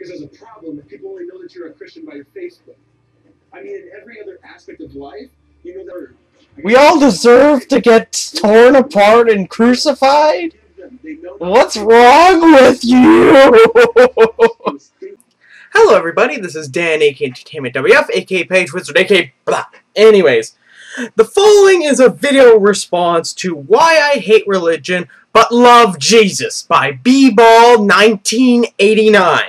because there's a problem if people only know that you're a Christian by your Facebook. I mean, in every other aspect of life, you know that we all deserve to get torn apart and crucified? What's wrong with you? Hello everybody, this is Dan, aka Entertainment WF, aka Page Wizard, aka blah. Anyways, the following is a video response to Why I Hate Religion But Love Jesus by B-Ball 1989.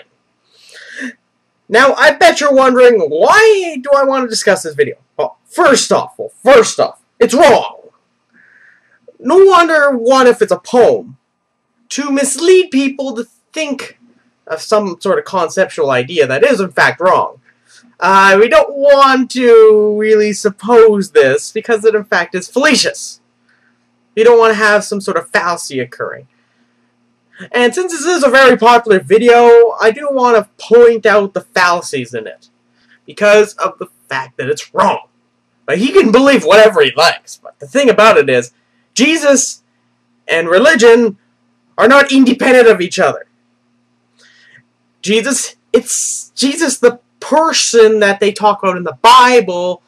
Now, I bet you're wondering, why do I want to discuss this video? Well, first off, it's wrong. No wonder, what if it's a poem? To mislead people to think of some sort of conceptual idea that is, in fact, wrong. We don't want to really suppose this, because it, in fact, is fallacious. We don't want to have some sort of fallacy occurring. And since this is a very popular video, I do want to point out the fallacies in it, because of the fact that it's wrong. But he can believe whatever he likes, but the thing about it is, Jesus and religion are not independent of each other. Jesus the person that they talk about in the Bible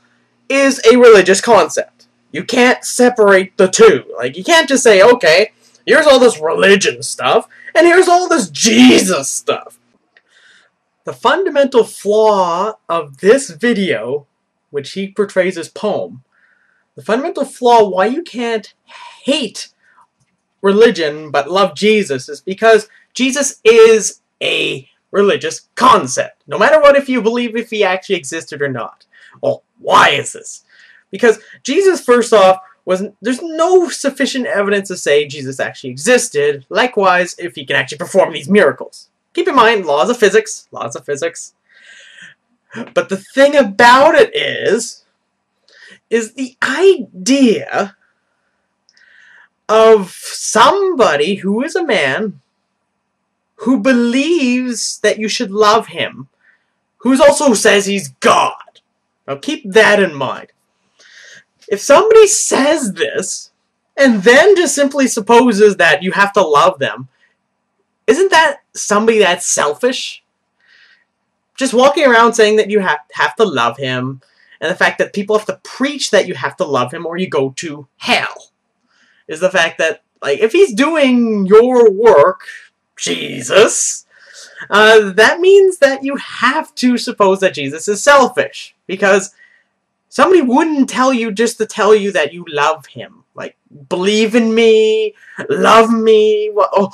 is a religious concept. You can't separate the two. Like, you can't just say, okay, here's all this religion stuff, and here's all this Jesus stuff. The fundamental flaw of this video, which he portrays as poem, the fundamental flaw why you can't hate religion but love Jesus is because Jesus is a religious concept. No matter what, if you believe if he actually existed or not. Well, why is this? Because Jesus, first off, there's no sufficient evidence to say Jesus actually existed. Likewise, if he can actually perform these miracles. Keep in mind, laws of physics. But the thing about it is the idea of somebody who is a man who believes that you should love him, who also says he's God. Now keep that in mind. If somebody says this, and then just simply supposes that you have to love them, isn't that somebody that's selfish? Just walking around saying that you have to love him, and the fact that people have to preach that you have to love him or you go to hell, is the fact that, like, if he's doing your work, Jesus, that means that you have to suppose that Jesus is selfish, because somebody wouldn't tell you just to tell you that you love him. Like, believe in me, love me. Well, oh.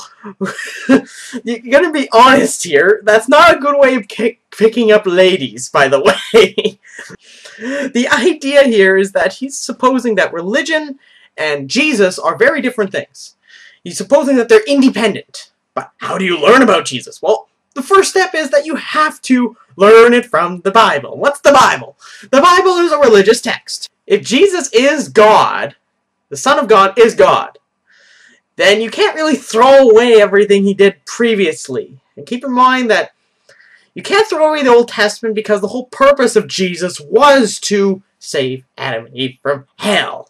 You're gonna be honest here. That's not a good way of picking up ladies, by the way. The idea here is that he's supposing that religion and Jesus are very different things. He's supposing that they're independent. But how do you learn about Jesus? Well, the first step is that you have to learn it from the Bible. What's the Bible? The Bible is a religious text. If Jesus is God, the Son of God is God, then you can't really throw away everything he did previously. And keep in mind that you can't throw away the Old Testament because the whole purpose of Jesus was to save Adam and Eve from hell.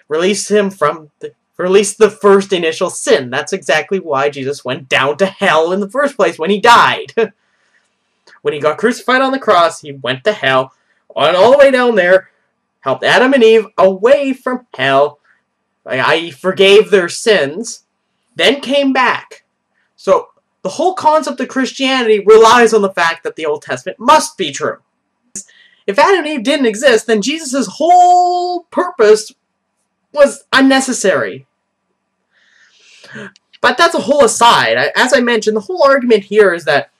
Release the first initial sin. That's exactly why Jesus went down to hell in the first place when he died. When he got crucified on the cross, he went to hell, went all the way down there, helped Adam and Eve away from hell, i.e. forgave their sins, then came back. So the whole concept of Christianity relies on the fact that the Old Testament must be true. If Adam and Eve didn't exist, then Jesus' whole purpose was unnecessary. But that's a whole aside. As I mentioned, the whole argument here is that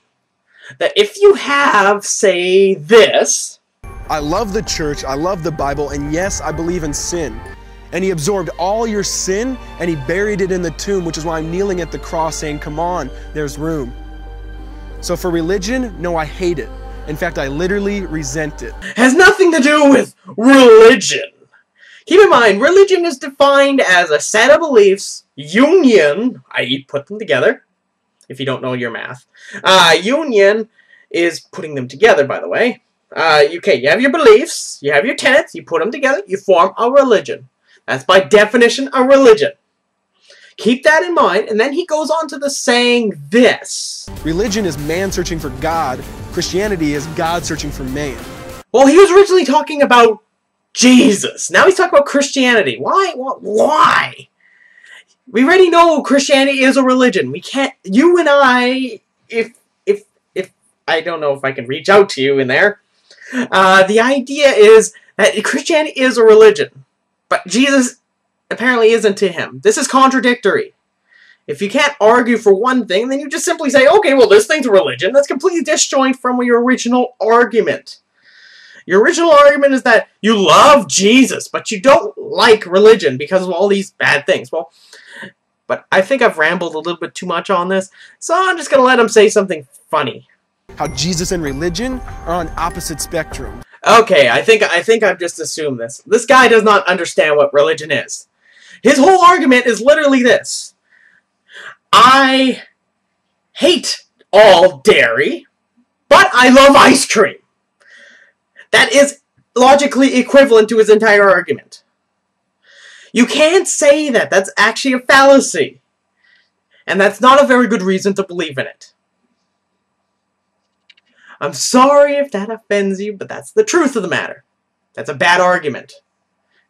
if you have, say, this... I love the church, I love the Bible, and yes, I believe in sin. And he absorbed all your sin, and he buried it in the tomb, which is why I'm kneeling at the cross saying, come on, there's room. So for religion, no, I hate it. In fact, I literally resent it. Has nothing to do with religion. Keep in mind, religion is defined as a set of beliefs, union, i.e. put them together, if you don't know your math. Union is putting them together, by the way. Okay, you have your beliefs, you have your tenets, you put them together, you form a religion. That's by definition a religion. Keep that in mind, and then he goes on to the saying this. Religion is man searching for God. Christianity is God searching for man. Well, he was originally talking about Jesus. Now he's talking about Christianity. Why? Why? We already know Christianity is a religion. We can't, you and I, if I don't know if I can reach out to you in there. The idea is that Christianity is a religion, but Jesus apparently isn't to him. This is contradictory. If you can't argue for one thing, then you just simply say, okay, well, this thing's a religion. That's completely disjoint from your original argument. Your original argument is that you love Jesus, but you don't like religion because of all these bad things. Well, but I think I've rambled a little bit too much on this, so I'm just going to let him say something funny. How Jesus and religion are on opposite spectrum. Okay, I think I've just assumed this. This guy does not understand what religion is. His whole argument is literally this. I hate all dairy, but I love ice cream. That is logically equivalent to his entire argument. You can't say that. That's actually a fallacy. And that's not a very good reason to believe in it. I'm sorry if that offends you, but that's the truth of the matter. That's a bad argument.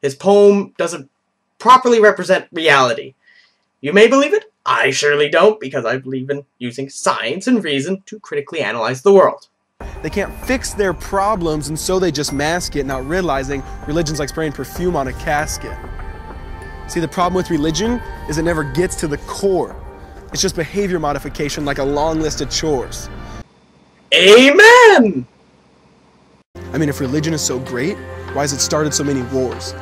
His poem doesn't properly represent reality. You may believe it. I surely don't, because I believe in using science and reason to critically analyze the world. They can't fix their problems, and so they just mask it, not realizing religion's like spraying perfume on a casket. See, the problem with religion is it never gets to the core. It's just behavior modification, like a long list of chores. Amen! I mean, if religion is so great, why has it started so many wars?